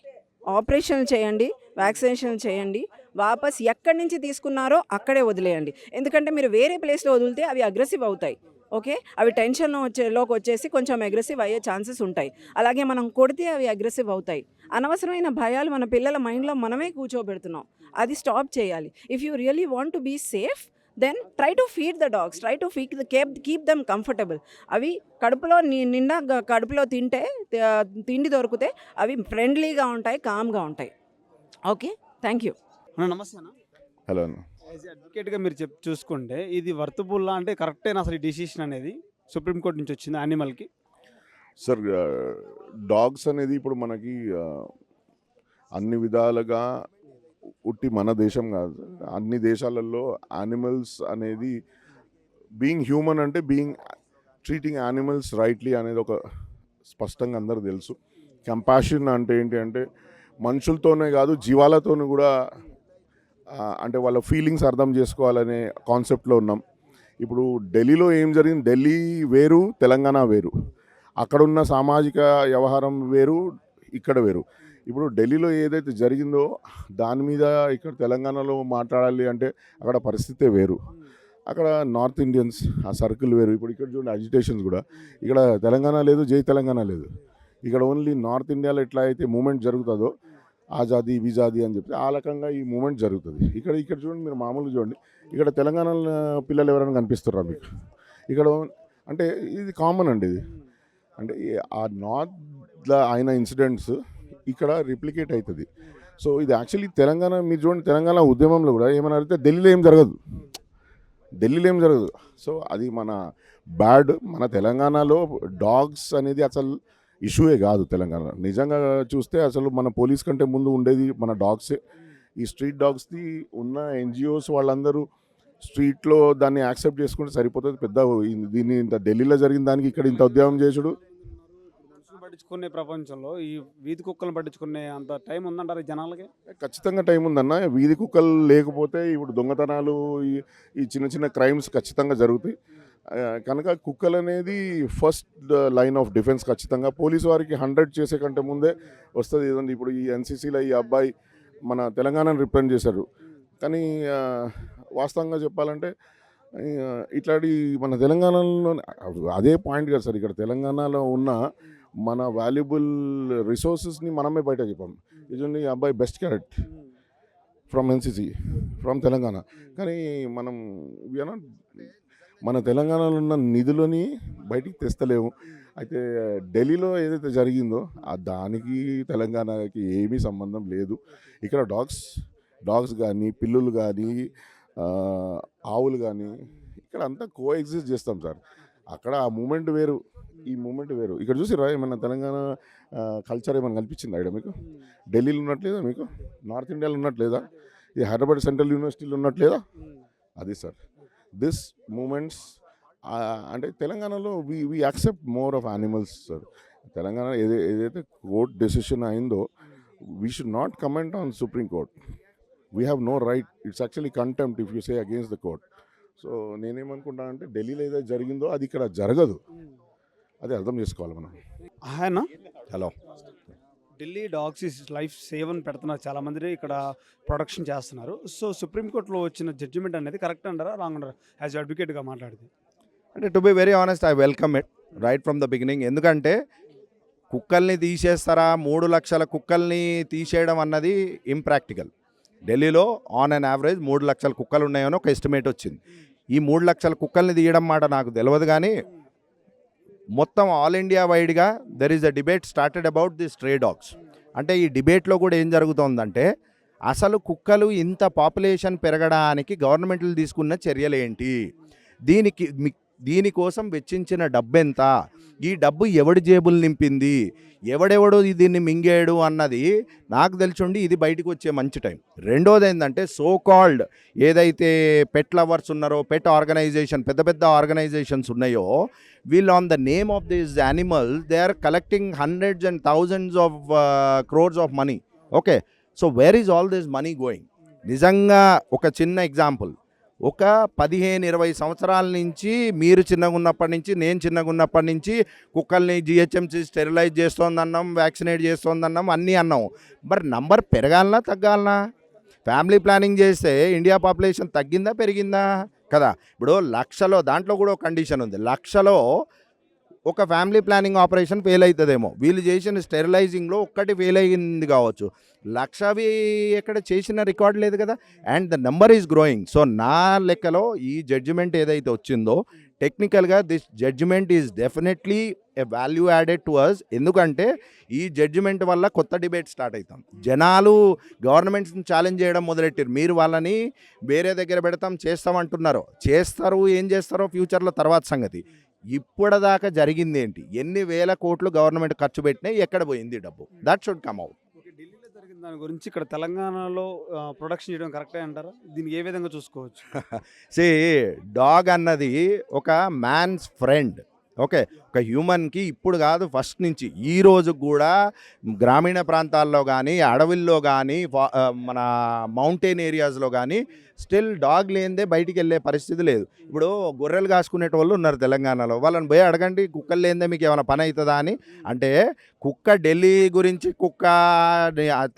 ఆపరేషన్ చేయండి, వ్యాక్సినేషన్ చేయండి, వాపస్ ఎక్కడి నుంచి తీసుకున్నారో అక్కడే వదిలేయండి. ఎందుకంటే మీరు వేరే ప్లేస్లో వదిలితే అవి అగ్రెసివ్ అవుతాయి. ఓకే, అవి టెన్షన్లోకి వచ్చేసి కొంచెం అగ్రెసివ్ అయ్యే ఛాన్సెస్ ఉంటాయి. అలాగే మనం కొడితే అవి అగ్రెసివ్ అవుతాయి. అనవసరమైన భయాలు మన పిల్లల మైండ్లో మనమే కూర్చోబెడుతున్నాం. అది స్టాప్ చేయాలి. If you really want to be safe, then try to feed the dogs, try to keep them comfortable. అవి కడుపులో నిండా కడుపులో తిండి దొరికితే అవి ఫ్రెండ్లీగా ఉంటాయి, కామ్గా ఉంటాయి. Okay, thank you. నమస్తే అన్న. హలో. యాజ్ అడ్వకేట్గా మీరు చూసుకుంటే ఇది వర్తబుల్లా, అంటే కరెక్టేనా అసలు ఈ డిసిషన్ అనేది సుప్రీంకోర్టు నుంచి వచ్చింది యానిమల్కి? సార్ డాగ్స్ అనేది ఇప్పుడు మనకి అన్ని విధాలుగా ఉట్టి మన దేశం కాదు, అన్ని దేశాలలో యానిమల్స్ అనేది బీయింగ్ హ్యూమన్ అంటే ట్రీటింగ్ యానిమల్స్ రైట్లీ అనేది ఒక స్పష్టంగా అందరూ తెలుసు. కంపాషన్ అంటే ఏంటి అంటే మనుషులతోనే కాదు జీవాలతోనూ కూడా అంటే వాళ్ళ ఫీలింగ్స్ అర్థం చేసుకోవాలనే కాన్సెప్ట్లో ఉన్నాం. ఇప్పుడు ఢిల్లీలో ఏం జరిగింది, ఢిల్లీ వేరు, తెలంగాణ వేరు, అక్కడున్న సామాజిక వ్యవహారం వేరు, ఇక్కడ వేరు. ఇప్పుడు ఢిల్లీలో ఏదైతే జరిగిందో దాని మీద ఇక్కడ తెలంగాణలో మాట్లాడాలి అంటే అక్కడ పరిస్థితే వేరు. అక్కడ నార్త్ ఇండియన్స్ ఆ సర్కిల్ వేరు. ఇప్పుడు ఇక్కడ చూడండి అజిటేషన్స్ కూడా, ఇక్కడ తెలంగాణ లేదు, జై తెలంగాణ లేదు. ఇక్కడ ఓన్లీ నార్త్ ఇండియాలో ఎట్లా అయితే మూమెంట్ జరుగుతుందో ఆజాదీ విజాదీ అని చెప్పి ఆ రకంగా ఈ మూమెంట్ జరుగుతుంది. ఇక్కడ చూడండి, మీరు మామూలుగా చూడండి, ఇక్కడ తెలంగాణ పిల్లలు ఎవరైనా కనిపిస్తున్నారా మీకు? ఇక్కడ అంటే ఇది కామన్ అండి. ఇది అంటే ఆ నార్త్లో అయిన ఇన్సిడెంట్స్ ఇక్కడ రిప్లికేట్ అవుతుంది. సో ఇది యాక్చువల్లీ తెలంగాణ, మీరు చూడండి తెలంగాణ ఉద్యమంలో కూడా ఏమైనా అడిగితే ఢిల్లీలో ఏం జరగదు. సో అది మన బ్యాడ్. మన తెలంగాణలో డాగ్స్ అనేది అసలు ఇష్యూయే కాదు. తెలంగాణ నిజంగా చూస్తే అసలు మన పోలీస్ కంటే ముందు ఉండేది మన డాగ్సే. ఈ స్ట్రీట్ డాగ్స్ది ఉన్న ఎన్జిఓస్ వాళ్ళందరూ స్ట్రీట్లో దాన్ని యాక్సెప్ట్ చేసుకుంటే సరిపోతుంది. పెద్ద దీన్ని ఇంత ఢిల్లీలో జరిగిన దానికి ఇక్కడ ఇంత ఉద్యమం చేసుడు. మనుషులు పట్టించుకునే ప్రపంచంలో ఈ వీధి కుక్కలను పట్టించుకునే అంత టైం ఉందంటారు ఈ జనాలకి? ఖచ్చితంగా టైం ఉందన్న. వీధి కుక్కలు లేకపోతే ఇప్పుడు దొంగతనాలు, ఈ చిన్న చిన్న క్రైమ్స్ ఖచ్చితంగా జరుగుతాయి. కనుక కుక్కలు అనేది ఫస్ట్ లైన్ ఆఫ్ డిఫెన్స్. ఖచ్చితంగా పోలీసు వారికి 100 చేసే కంటే ముందే వస్తుంది. ఏదండి ఇప్పుడు ఈ ఎన్సీసీలో ఈ అబ్బాయి మన తెలంగాణను రిప్రజెంట్ చేశారు. కానీ వాస్తవంగా చెప్పాలంటే ఇట్లాంటి మన తెలంగాణలో అదే పాయింట్ కదా సార్. ఇక్కడ తెలంగాణలో ఉన్న మన వాల్యుబుల్ రిసోర్సెస్ని మనమే బయట చెప్పాం. ఇది ఈ అబ్బాయి best carrot from NCC from Telangana. కానీ మనం మన తెలంగాణలో ఉన్న నిధులని బయటికి తెస్తలేము. అయితే ఢిల్లీలో ఏదైతే జరిగిందో దానికి తెలంగాణకి ఏమీ సంబంధం లేదు. ఇక్కడ డాగ్స్ కానీ, పిల్లులు కానీ, ఆవులు కానీ ఇక్కడ అంతా కో ఎగ్జిస్ట్ చేస్తాం సార్. అక్కడ ఆ మూమెంట్ వేరు, ఈ మూమెంట్ వేరు. ఇక్కడ చూసిరా ఏమన్నా తెలంగాణ కల్చర్ ఏమైనా కనిపించిందా ఇక్కడ మీకు? ఢిల్లీలో ఉన్నట్లేదా మీకు? నార్త్ ఇండియాలో ఉన్నట్లేదా? ఈ హైదరాబాద్ సెంట్రల్ యూనివర్సిటీలో ఉన్నట్లేదా? అది సార్ దిస్ మూమెంట్స్. అంటే తెలంగాణలో we accept more of animals sir. Telangana ఏదైతే కోర్ట్ డెసిషన్ అయిందో we should not comment on Supreme Court. We have no right. It's actually contempt if you say against the court. So నేనేమనుకుంటా అంటే ఢిల్లీలో ఏదైతే జరిగిందో అది ఇక్కడ జరగదు. అది అర్థం చేసుకోవాలి మనం. ఆయన hello, Delhi dogs is life save అని పెడుతున్నారు చాలామంది, ఇక్కడ ప్రొడక్షన్ చేస్తున్నారు. సో సుప్రీంకోర్టులో వచ్చిన జడ్జిమెంట్ అనేది కరెక్ట్ అంటారా, రాంగ్ అంటారా యాజ్ అడ్వకేట్గా మాట్లాడితే? అంటే to be very honest, I welcome it right from the beginning. ఎందుకంటే కుక్కల్ని తీసేస్తారా, 3 లక్షల కుక్కల్ని తీసేయడం అన్నది ఇంప్రాక్టికల్. ఢిల్లీలో ఆన్ అన్ యావరేజ్ 3 లక్షల కుక్కలు ఉన్నాయని ఒక ఎస్టిమేట్ వచ్చింది. ఈ 3 లక్షల కుక్కల్ని తీయడం మాట నాకు తెలియదు, కానీ మొత్తం ఆల్ ఇండియా వైడ్గా there is a debate started about the stray dogs. అంటే ఈ డిబేట్లో కూడా ఏం జరుగుతుందంటే అసలు కుక్కలు ఇంత పాపులేషన్ పెరగడానికి గవర్నమెంట్లు తీసుకున్న చర్యలు ఏంటి, దీనికోసం వెచ్చించిన డబ్బు ఎంత, ఈ డబ్బు ఎవడి జేబులు నింపింది, ఎవడెవడు దీన్ని మింగేడు అన్నది నాకు తెలిసి ఇది బయటకు వచ్చే మంచి టైం. రెండోది ఏంటంటే సో కాల్డ్ ఏదైతే పెట్ లవర్స్ ఉన్నారో, పెట్ ఆర్గనైజేషన్, పెద్ద పెద్ద ఆర్గనైజేషన్స్ ఉన్నాయో, వీళ్ళు on the name of this animals they are collecting hundreds and thousands of crores of money. Okay, so where is all this money going? నిజంగా ఒక చిన్న ఎగ్జాంపుల్, ఒక 15-20 సంవత్సరాల నుంచి మీరు చిన్నగా ఉన్నప్పటి నుంచి, నేను చిన్నగా ఉన్నప్పటి నుంచి కుక్కల్ని జిహెచ్ఎంసీ స్టెరిలైజ్ చేస్తోందన్నాం, వ్యాక్సినేట్ చేస్తోందన్నాం, అన్నీ అన్నాం. మరి నంబర్ పెరగాలనా తగ్గాలనా? ఫ్యామిలీ ప్లానింగ్ చేస్తే ఇండియా పాపులేషన్ తగ్గిందా పెరిగిందా కదా? ఇప్పుడు లక్షలో, దాంట్లో కూడా ఒక కండిషన్ ఉంది, లక్షలో ఒక ఫ్యామిలీ ప్లానింగ్ ఆపరేషన్ ఫెయిల్ అవుతుందేమో. వీళ్ళు చేసిన స్టెరిలైజింగ్లో ఒక్కటి ఫెయిల్ అయ్యింది కావచ్చు, లక్షవి ఎక్కడ చేసిన రికార్డ్ లేదు కదా. And the number is growing. So నా లెక్కలో ఈ జడ్జిమెంట్ ఏదైతే వచ్చిందో టెక్నికల్గా this judgement is definitely a value added to us. ఎందుకంటే ఈ జడ్జిమెంట్ వల్ల కొత్త డిబేట్ స్టార్ట్ అవుతాం. జనాలు గవర్నమెంట్స్ని ఛాలెంజ్ చేయడం మొదలెట్టారు, మీరు వాళ్ళని వేరే దగ్గర పెడతాం చేస్తామంటున్నారు. చేస్తారు, ఏం చేస్తారో ఫ్యూచర్లో తర్వాత సంగతి. ఇప్పటిదాకా జరిగింది ఏంటి, ఎన్ని వేల కోట్లు గవర్నమెంట్ ఖర్చు పెట్టినాయి, ఎక్కడ పోయింది డబ్బు? That should come out. ఢిల్లీలో జరిగిన దాని గురించి ఇక్కడ తెలంగాణలో ప్రొడక్షన్ చేయడం కరెక్టే అంటారా? దీనికి ఏ విధంగా చూసుకోవచ్చు? సే డాగ్ అన్నది ఒక మ్యాన్స్ ఫ్రెండ్. ఓకే, ఒక హ్యూమన్కి ఇప్పుడు కాదు, ఫస్ట్ నుంచి ఈ రోజు కూడా గ్రామీణ ప్రాంతాల్లో కానీ, అడవుల్లో కానీ, మన మౌంటైన్ ఏరియాస్లో కానీ స్టిల్ డాగ్ లేనిదే బయటికి వెళ్ళే పరిస్థితి లేదు. ఇప్పుడు గొర్రెలు కాసుకునే వాళ్ళు ఉన్నారు తెలంగాణలో, వాళ్ళని పోయి అడగండి కుక్కలు లేనిదే మీకు ఏమైనా పని అవుతుందా అని. అంటే కుక్క ఢిల్లీ గురించి కుక్క,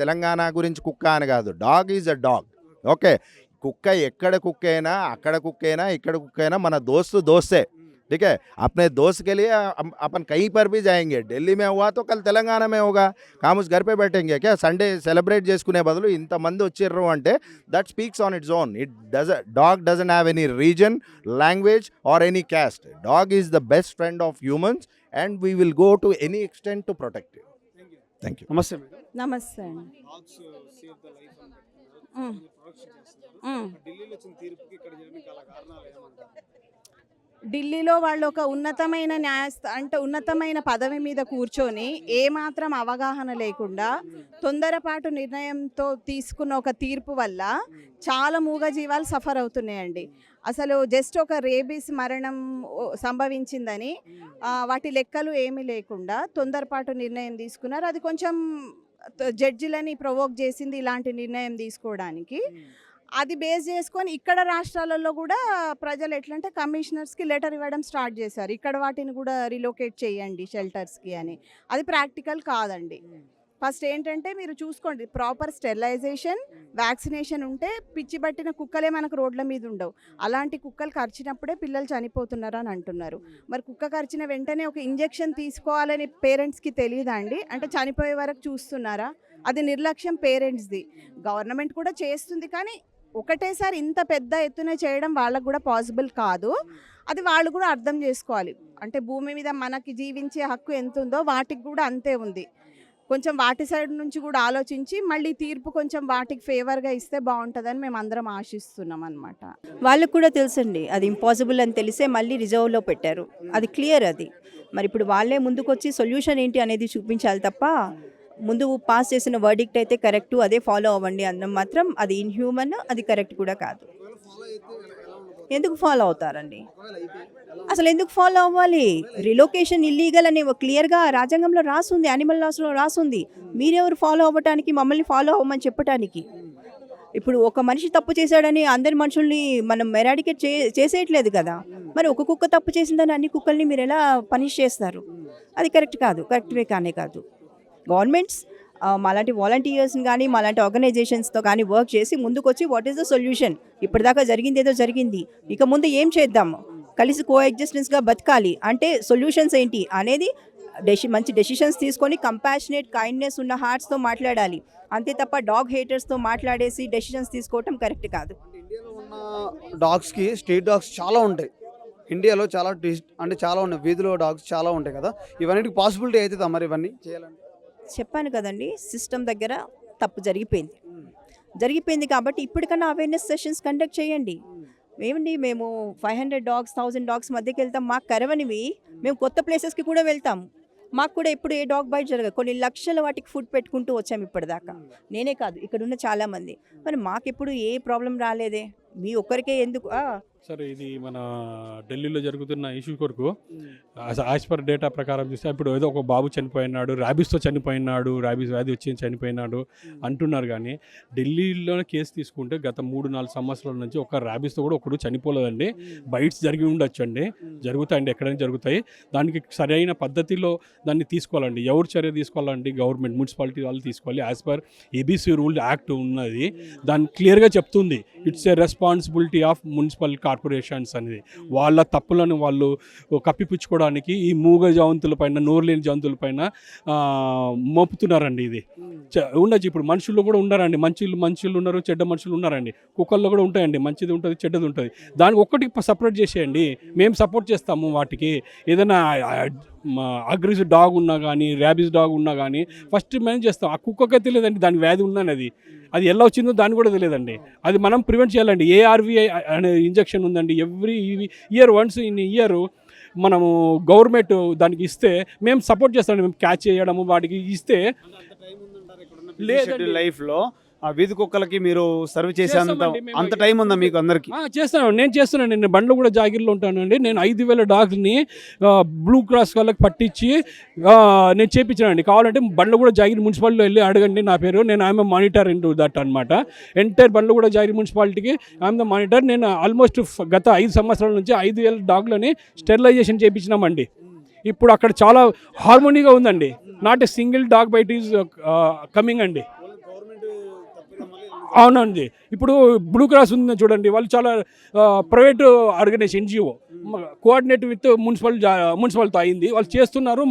తెలంగాణ గురించి కుక్క అని కాదు, dog is a dog. Okay, కుక్క ఎక్కడ కుక్క అయినా, అక్కడ కుక్క అయినా, ఇక్కడ కుక్క అయినా మన దోస్తే. ठीक है, अपने दोस्त के लिए अपन कहीं पर भी जाएंगे, दिल्ली में हुआ तो कल तेलंगाना में होगा, हम उस घर पे बैठेंगे क्या? संडे सेलिब्रेट చేసుకునే బదులు ఇంతమంది వచ్చిర్రు అంటే that speaks on its own. Dog doesn't have any reason, language or any caste. Dog is the best friend of humans and we will go to any extent to protect it. Thank you. నమస్తే madam. నమస్తే అండి. ఢిల్లీలో వచ్చిన తీర్పుకి ఇక్కడ జరిగిన కారణాలు ఏమంటారు? ఢిల్లీలో వాళ్ళు ఒక ఉన్నతమైన అంటే ఉన్నతమైన పదవి మీద కూర్చొని ఏమాత్రం అవగాహన లేకుండా తొందరపాటు నిర్ణయంతో తీసుకున్న ఒక తీర్పు వల్ల చాలా మూగజీవాలు సఫర్ అవుతున్నాయండి. అసలు జస్ట్ ఒక రేబీస్ మరణం సంభవించిందని వాటి లెక్కలు ఏమీ లేకుండా తొందరపాటు నిర్ణయం తీసుకున్నారు. అది కొంచెం జడ్జిలని ప్రొవోక్ చేసింది ఇలాంటి నిర్ణయం తీసుకోవడానికి. అది బేస్ చేసుకొని ఇక్కడ రాష్ట్రాలలో కూడా ప్రజలు ఎట్లంటే కమిషనర్స్కి లెటర్ ఇవ్వడం స్టార్ట్ చేశారు, ఇక్కడ వాటిని కూడా రిలోకేట్ చేయండి షెల్టర్స్కి అని. అది ప్రాక్టికల్ కాదండి. ఫస్ట్ ఏంటంటే మీరు చూసుకోండి, ప్రాపర్ స్టెరిలైజేషన్, వ్యాక్సినేషన్ ఉంటే పిచ్చి పట్టిన కుక్కలే మనకు రోడ్ల మీద ఉండవు. అలాంటి కుక్కలు కరిచినప్పుడే పిల్లలు చనిపోతున్నారు అని అంటున్నారు. మరి కుక్క కరిచిన వెంటనే ఒక ఇంజెక్షన్ తీసుకోవాలని పేరెంట్స్కి తెలియదా అండి? అంటే చనిపోయే వరకు చూస్తున్నారా? అది నిర్లక్ష్యం పేరెంట్స్ది. గవర్నమెంట్ కూడా చేస్తుంది, కానీ ఒకటేసారి ఇంత పెద్ద ఎత్తున చేయడం వాళ్ళకు కూడా పాసిబుల్ కాదు. అది వాళ్ళు కూడా అర్థం చేసుకోవాలి. అంటే భూమి మీద మనకి జీవించే హక్కు ఎంత ఉందో వాటికి కూడా అంతే ఉంది. కొంచెం వాటి సైడ్ నుంచి కూడా ఆలోచించి మళ్ళీ తీర్పు కొంచెం వాటికి ఫేవర్గా ఇస్తే బాగుంటుందని మేము అందరం ఆశిస్తున్నాం అనమాట. వాళ్ళకు కూడా తెలుసండి అది ఇంపాసిబుల్ అని తెలిసే మళ్ళీ రిజర్వ్లో పెట్టారు. అది క్లియర్. అది మరి ఇప్పుడు వాళ్ళే ముందుకొచ్చి సొల్యూషన్ ఏంటి అనేది చూపించాలి తప్ప ముందు పాస్ చేసిన వర్డిక్ట్ అయితే కరెక్టు, అదే ఫాలో అవ్వండి అన్నం మాత్రం అది ఇన్హ్యూమన్, అది కరెక్ట్ కూడా కాదు. ఎందుకు ఫాలో అవుతారండి? అసలు ఎందుకు ఫాలో అవ్వాలి? రిలోకేషన్ ఇల్లీగల్ అని క్లియర్గా రాజ్యాంగంలో రాసుంది, యానిమల్ లాస్లో రాసుంది. మీరెవరు ఫాలో అవ్వటానికి, మమ్మల్ని ఫాలో అవ్వమని చెప్పడానికి? ఇప్పుడు ఒక మనిషి తప్పు చేశాడని అందరి మనుషుల్ని మనం ఎరాడికేట్ చేసేయట్లేదు కదా. మరి ఒక కుక్క తప్పు చేసిందని అన్ని కుక్కల్ని మీరు ఎలా పనిష్ చేస్తారు? అది కరెక్ట్ కాదు, కరెక్ట్ వే కానే కాదు. గవర్నమెంట్స్ మాలాంటి వాలంటీర్స్ని కానీ మాలాంటి ఆర్గనైజేషన్స్తో కానీ వర్క్ చేసి ముందుకు వచ్చి వాట్ ఈస్ ద సొల్యూషన్, ఇప్పటిదాకా జరిగింది ఏదో జరిగింది, ఇక ముందు ఏం చేద్దాము, కలిసి కో ఎగ్జిస్టెన్స్గా బతకాలి అంటే సొల్యూషన్స్ ఏంటి అనేది మంచి డెసిషన్స్ తీసుకొని కంపాషనేట్ కైండ్నెస్ ఉన్న హార్ట్స్తో మాట్లాడాలి. అంతే తప్ప డాగ్ హేటర్స్తో మాట్లాడేసి డెసిషన్స్ తీసుకోవటం కరెక్ట్ కాదు. ఇండియాలో ఉన్న డాగ్స్కి స్ట్రీట్ డాగ్స్ చాలా ఉంటాయి. ఇండియాలో చాలా అంటే చాలా ఉన్నాయి, వీధిలో డాగ్స్ చాలా ఉంటాయి కదా. ఇవన్నిటికి పాసిబిలిటీ అవుతుందా మరి ఇవన్నీ చేయాలంటే? చెప్పాను కదండి, సిస్టమ్ దగ్గర తప్పు జరిగిపోయింది కాబట్టి ఇప్పటికన్నా అవేర్నెస్ సెషన్స్ కండక్ట్ చేయండి. ఏమండి, మేము 500 డాగ్స్ 1000 డాగ్స్ మధ్యకి వెళ్తాం, మాకు కరవనివి మేము కొత్త ప్లేసెస్కి కూడా వెళ్తాం. మాకు కూడా ఎప్పుడు ఏ డాగ్ బైట్ జరగదు. కొన్ని లక్షల వాటికి ఫుడ్ పెట్టుకుంటూ వచ్చాము ఇప్పటిదాకా, నేనే కాదు ఇక్కడ ఉన్న చాలామంది. మరి మాకెప్పుడు ఏ ప్రాబ్లం రాలేదే, మీ ఒక్కరికే ఎందుకు? సరే, ఇది మన ఢిల్లీలో జరుగుతున్న ఇష్యూ కొరకు యాజ్ పర్ డేటా ప్రకారం చూస్తే ఇప్పుడు ఏదో ఒక బాబు చనిపోయినాడు, ర్యాబీస్తో చనిపోయినాడు, ర్యాబీస్ వ్యాధి వచ్చి చనిపోయినాడు అంటున్నారు. కానీ ఢిల్లీలోనే కేసు తీసుకుంటే గత 3-4 సంవత్సరాల నుంచి ఒక ర్యాబీస్తో కూడా ఒకడు చనిపోలేదండి. బైట్స్ జరిగి ఉండొచ్చు అండి, జరుగుతాయండి, ఎక్కడైనా జరుగుతాయి. దానికి సరైన పద్ధతిలో దాన్ని తీసుకోవాలండి. ఎవరు చర్య తీసుకోవాలండి? గవర్నమెంట్, మున్సిపాలిటీ వాళ్ళు తీసుకోవాలి. As per ABC rule act ఉన్నది, దాన్ని క్లియర్గా చెప్తుంది. It's a responsibility of municipal corporations అనేది. వాళ్ళ తప్పులను వాళ్ళు కప్పిపుచ్చుకోవడానికి ఈ మూగ జంతువులపైన, నోరులేని జంతువులపైన మోపుతున్నారండి. ఇది ఉండొచ్చు. ఇప్పుడు మనుషుల్లో కూడా ఉన్నారండి, మనుషులు ఉన్నారు, చెడ్డ మనుషులు ఉన్నారండి. కుక్కల్లో కూడా ఉంటాయండి, మంచిది ఉంటుంది, చెడ్డది ఉంటుంది. దానికి ఒక్కటి సపరేట్ చేసేయండి, మేము సపోర్ట్ చేస్తాము. వాటికి ఏదైనా అగ్రెసివ్ డాగ్ ఉన్నా కానీ, ర్యాబీస్ డాగ్ ఉన్నా కానీ ఫస్ట్ మేము చేస్తాం. ఆ కుక్కకే తెలియదండి దాని వ్యాధి ఉందని, అది ఎలా వచ్చిందో దాన్ని కూడా తెలియదండి. అది మనం ప్రివెంట్ చేయాలండి. ARV అనే ఇంజెక్షన్ ఉందండి, every year once in year మనము గవర్నమెంట్ దానికి ఇస్తే మేము సపోర్ట్ చేస్తాం, మేము క్యాచ్ చేయడము వాటికి ఇస్తే. లేదండి. లైఫ్లో ఆ వీధి కుక్కలకి మీరు సర్వ్ చేసేంత చేస్తామండి మేము. అంత టైం ఉందా మీకు అందరికి? చేస్తాను, నేను చేస్తున్నాను. నేను బండ్లో కూడా జాగిర్లో ఉంటానండి. నేను 5,000 డాగ్స్ని బ్లూ క్రాస్ వాళ్ళకి పట్టించి నేను చేయించానండి. కావాలంటే బండ్లో కూడా జాగిర్ మున్సిపాలిటీలో వెళ్ళి అడగండి నా పేరు. నేను ఐఎమ్ మానిటర్ ఇంటూ దట్ అనమాట. ఎంటైర్ బండ్లో కూడా జాగిర్ మున్సిపాలిటీకి ఐఎమ్ ద మానిటర్. నేను ఆల్మోస్ట్ గత 5 సంవత్సరాల నుంచి 5,000 డాగ్లని స్టెరిలైజేషన్ చేయించినామండి. ఇప్పుడు అక్కడ చాలా హార్మోనీగా ఉందండి. Not a single dog bite is coming అండి. అవునండి. ఇప్పుడు బ్లూ క్రాస్ ఉంది చూడండి, వాళ్ళు చాలా private organisation NGO coordinate with మున్సిపల్తో అయింది. వాళ్ళు చేస్తున్నారు,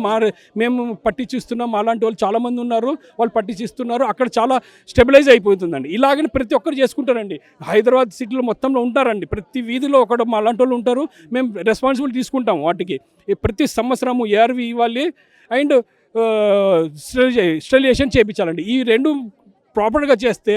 మేము పట్టించిస్తున్నాం. అలాంటి వాళ్ళు చాలామంది ఉన్నారు, వాళ్ళు పట్టించిస్తున్నారు. అక్కడ చాలా స్టెబిలైజ్ అయిపోతుందండి. ఇలాగని ప్రతి ఒక్కరు చేసుకుంటారండి. హైదరాబాద్ సిటీలో మొత్తంలో ఉంటారండి, ప్రతి వీధిలో ఒకడు మా అలాంటి వాళ్ళు ఉంటారు. మేము రెస్పాన్సిబిలిటీ తీసుకుంటాం వాటికి. ప్రతి సంవత్సరము ఏఆర్వి ఇవ్వాలి అండ్ స్టెరిలైజేషన్ చేయించాలండి. ఈ రెండు ప్రాపర్గా చేస్తే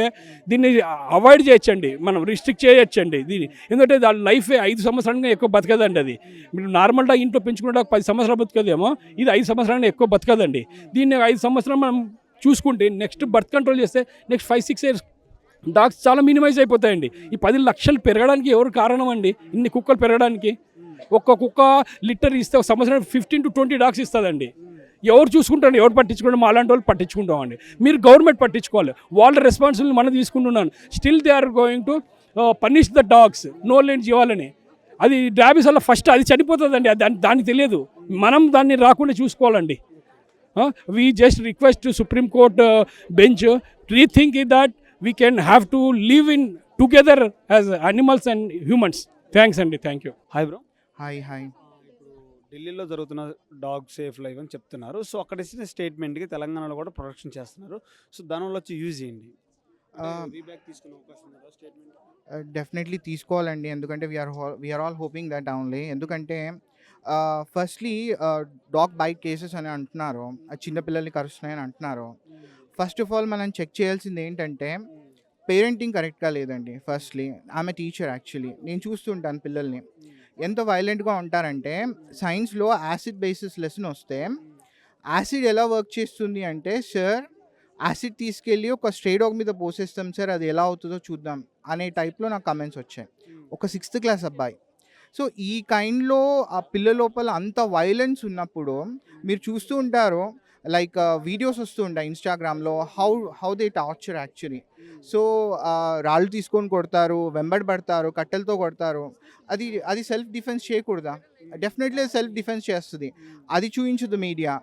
దీన్ని అవాయిడ్ చేయొచ్చండి, మనం రిస్ట్రిక్ట్ చేయొచ్చండి దీన్ని. ఎందుకంటే దాని లైఫ్ 5 సంవత్సరాలుగా ఎక్కువ బతకదండి. అది మీరు నార్మల్గా ఇంట్లో పెంచుకుంటే 10 సంవత్సరాలు బతకదేమో, ఇది 5 సంవత్సరాలుగా ఎక్కువ బతకదండి. దీన్ని 5 సంవత్సరాలు మనం చూసుకుంటే నెక్స్ట్ బర్త్ కంట్రోల్ చేస్తే నెక్స్ట్ 5-6 ఇయర్స్ డాగ్స్ చాలా మినిమైజ్ అయిపోతాయండి. ఈ 10 లక్షలు పెరగడానికి ఎవరు కారణం అండి? ఇన్ని కుక్కలు పెరగడానికి. ఒక్క కుక్క లిటర్ ఇస్తే ఒక సంవత్సరం 15 to 20 డాగ్స్ ఇస్తుందండి. ఎవరు చూసుకుంటారు, ఎవరు పట్టించుకుంటాం? మా అలాంటి వాళ్ళు పట్టించుకుంటామండి. మీరు గవర్నమెంట్ పట్టించుకోవాలి, వాళ్ళ రెస్పాన్సిబిలిటీ మనం తీసుకుంటున్నాను. Still they are going to punish the dogs, నో లేని జీవాలని. అది ర్యాబీస్ వల్ల ఫస్ట్ అది చనిపోతుందండి, దానికి తెలియదు. మనం దాన్ని రాకుండా చూసుకోవాలండి. We just request to Supreme Court bench rethink that we can have to live in together as animals and humans. Thanks అండి, thank you. Hi bro. Hi. ఢిల్లీలో జరుగుతున్న డాగ్ సేఫ్ లైవ్ అని చెప్తున్నారు. సో అక్కడ ఇచ్చిన స్టేట్మెంట్కి తెలంగాణలో కూడా ప్రొటెక్షన్ చేస్తున్నారు. సో దానివల్ల వచ్చి యూజ్ చేయండి. తీసుకునే అవకాశం ఉందా స్టేట్మెంట్? డెఫినెట్లీ తీసుకోవాలండి, ఎందుకంటే we are all hoping that only. ఎందుకంటే ఫస్ట్లీ డాగ్ బైట్ కేసెస్ అని అంటున్నారు, చిన్నపిల్లల్ని కరుస్తున్నాయని అంటున్నారు. ఫస్ట్ ఆఫ్ ఆల్ మనం చెక్ చేయాల్సింది ఏంటంటే పేరెంటింగ్ కరెక్ట్గా లేదండి. ఫస్ట్లీ ఆమె టీచర్, యాక్చువల్లీ నేను చూస్తుంటాను పిల్లల్ని ఎంత వైలెంట్గా ఉంటారంటే, సైన్స్లో యాసిడ్ బేసిస్ లెసన్ వస్తే యాసిడ్ ఎలా వర్క్ చేస్తుంది అంటే, సార్ యాసిడ్ తీసుకెళ్ళి ఒక స్ట్రే డాగ్ మీద పోసేస్తాం సార్, అది ఎలా అవుతుందో చూద్దాం అనే టైప్లో నాకు కమెంట్స్ వచ్చాయి. ఒక 6th క్లాస్ అబ్బాయి. సో ఈ కైండ్లో ఆ పిల్ల లోపల అంత వైలెన్స్ ఉన్నప్పుడు మీరు చూస్తూ ఉంటారు, లైక్ వీడియోస్ వస్తూ ఉంటాయి ఇన్స్టాగ్రామ్లో, how they torture actually. So రాళ్ళు తీసుకొని కొడతారు, వెంబడి పడతారు, కట్టెలతో కొడతారు. అది సెల్ఫ్ డిఫెన్స్ చేయకూడదా? డెఫినెట్లీ సెల్ఫ్ డిఫెన్స్ చేస్తుంది. అది చూపించదు మీడియా.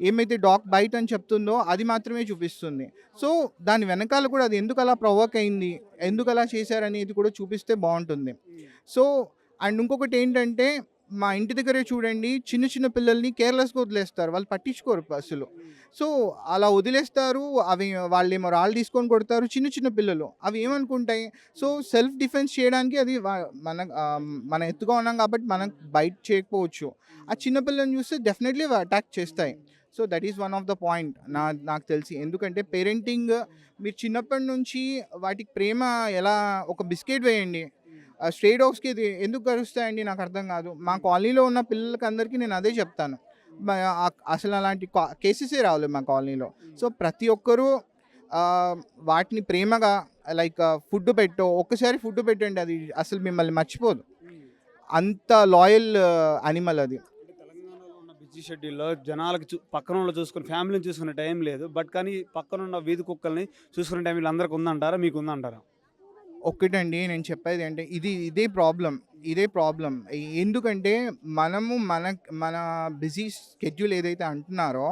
ఏమైతే డాగ్ బైట్ అని చెప్తుందో అది మాత్రమే చూపిస్తుంది. సో దాని వెనకాల కూడా అది ఎందుకు అలా ప్రొవోక్ అయింది, ఎందుకు అలా చేశారనేది కూడా చూపిస్తే బాగుంటుంది. సో అండ్ ఇంకొకటి ఏంటంటే, మా ఇంటి దగ్గరే చూడండి, చిన్న చిన్న పిల్లల్ని కేర్లెస్గా వదిలేస్తారు, వాళ్ళు పట్టించుకోరు అసలు. సో అలా వదిలేస్తారు, అవి వాళ్ళేమో రాళ్ళు తీసుకొని కొడతారు, చిన్న చిన్న పిల్లలు అవి ఏమనుకుంటాయి? సో సెల్ఫ్ డిఫెన్స్ చేయడానికి అది మన ఎత్తుగా ఉన్నాం కాబట్టి మనం బైట్ చేయకపోవచ్చు. ఆ చిన్న పిల్లల్ని చూస్తే డెఫినెట్లీ అటాక్ చేస్తాయి. So that is one of the point నాకు తెలిసి. ఎందుకంటే పేరెంటింగ్ మీరు చిన్నప్పటి నుంచి వాటికి ప్రేమ ఎలా, ఒక బిస్కెట్ వేయండి, స్ట్రే డాగ్స్కి ఇది ఎందుకు కరుస్తాయండి నాకు అర్థం కాదు. మా కాలనీలో ఉన్న పిల్లలకి అందరికీ నేను అదే చెప్తాను, అసలు అలాంటి కేసెసే రావాలి మా కాలనీలో. సో ప్రతి ఒక్కరూ వాటిని ప్రేమగా లైక్ ఫుడ్ ఒక్కసారి ఫుడ్ పెట్టండి, అది అసలు మిమ్మల్ని మర్చిపోదు. అంత లాయల్ అనిమల్ అది. తెలంగాణలో ఉన్న బిజీ షెడ్యూల్లో జనాలకి పక్కన వాళ్ళు చూసుకుని ఫ్యామిలీని చూసుకునే టైం లేదు. బట్ కానీ పక్కన ఉన్న వీధి కుక్కల్ని చూసుకునే టైం వీళ్ళందరికీ ఉందంటారా, మీకు ఉందంటారా? ఒక్కటండి నేను చెప్పేది అంటే ఇదే ప్రాబ్లం. ఎందుకంటే మనము మన బిజీ స్కెడ్యూల్ ఏదైతే అంటున్నారో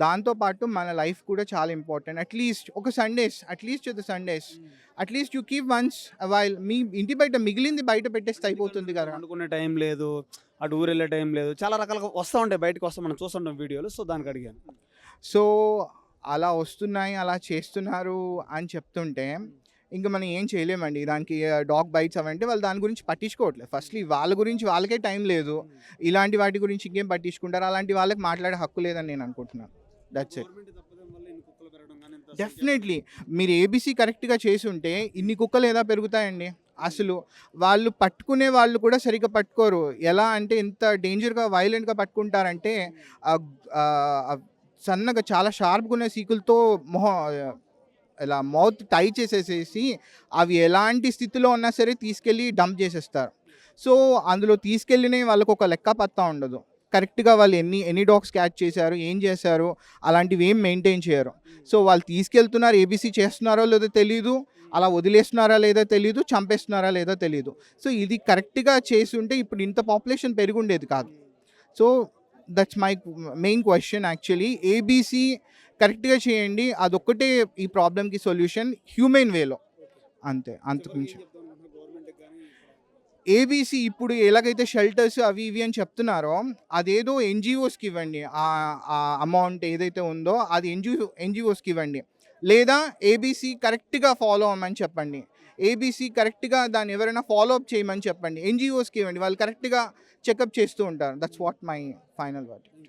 దాంతోపాటు మన లైఫ్ కూడా చాలా important. At least you keep once while. మీ ఇంటి బయట మిగిలింది బయట పెట్టేస్తే అయిపోతుంది కదా. అనుకునే టైం లేదు, అటు ఊరు వెళ్ళే టైం లేదు, చాలా రకాలుగా వస్తూ ఉంటాయి, బయటకు వస్తాం, మనం చూస్తుంటాం వీడియోలు. సో దానికి అడిగాను. సో అలా వస్తున్నాయి, అలా చేస్తున్నారు అని చెప్తుంటే ఇంకా మనం ఏం చేయలేమండి. దానికి డాగ్ బైట్స్ అవంటే వాళ్ళు దాని గురించి పట్టించుకోవట్లేదు. ఫస్ట్లీ వాళ్ళ గురించి వాళ్ళకే టైం లేదు, ఇలాంటి వాటి గురించి ఇంకేం పట్టించుకుంటారు? అలాంటి వాళ్ళకి మాట్లాడే హక్కు లేదని నేను అనుకుంటున్నాను. That's it. డెఫినెట్లీ మీరు ఏబీసీ కరెక్ట్గా చేసి ఉంటే ఇన్ని కుక్కలు ఏదా పెరుగుతాయండి? అసలు వాళ్ళు పట్టుకునే వాళ్ళు కూడా సరిగ్గా పట్టుకోరు. ఎలా అంటే ఎంత డేంజర్గా వైలెంట్గా పట్టుకుంటారంటే సన్నగా చాలా షార్ప్గా ఉన్న సీకులతో ఇలా మౌత్ టై చేసేసేసి అవి ఎలాంటి స్థితిలో ఉన్నా సరే తీసుకెళ్ళి డంప్ చేసేస్తారు. సో అందులో తీసుకెళ్ళినవి వాళ్ళకు ఒక లెక్క పత్తా ఉండదు. కరెక్ట్గా వాళ్ళు ఎన్ని డాగ్స్ క్యాచ్ చేశారు, ఏం చేశారు, అలాంటివి ఏం మెయింటైన్ చేయరు. సో వాళ్ళు తీసుకెళ్తున్నారు, ఏబీసీ చేస్తున్నారో లేదో తెలీదు, అలా వదిలేస్తున్నారా లేదా తెలీదు, చంపేస్తున్నారా లేదా తెలీదు. సో ఇది కరెక్ట్గా చేసి ఉంటే ఇప్పుడు ఇంత పాపులేషన్ పెరిగుండేది కాదు. So that's my main question actually. ABC కరెక్ట్గా చేయండి, అదొక్కటే ఈ ప్రాబ్లమ్కి సొల్యూషన్ హ్యూమెన్ వేలో, అంతే, అంతకుమించి. ఏబీసీ ఇప్పుడు ఎలాగైతే షెల్టర్స్ అవి ఇవి అని చెప్తున్నారో అదేదో ఎన్జిఓస్కి ఇవ్వండి. ఆ అమౌంట్ ఏదైతే ఉందో అది ఎన్జిఓస్కి ఇవ్వండి, లేదా ఏబీసీ కరెక్ట్గా ఫాలో అవ్వమని చెప్పండి. ఏబీసీ కరెక్ట్గా దాన్ని ఎవరైనా ఫాలో అప్ చేయమని చెప్పండి. ఎన్జిఓస్కి ఇవ్వండి, వాళ్ళు కరెక్ట్గా చెకప్ చేస్తూ ఉంటారు. That's what my final word.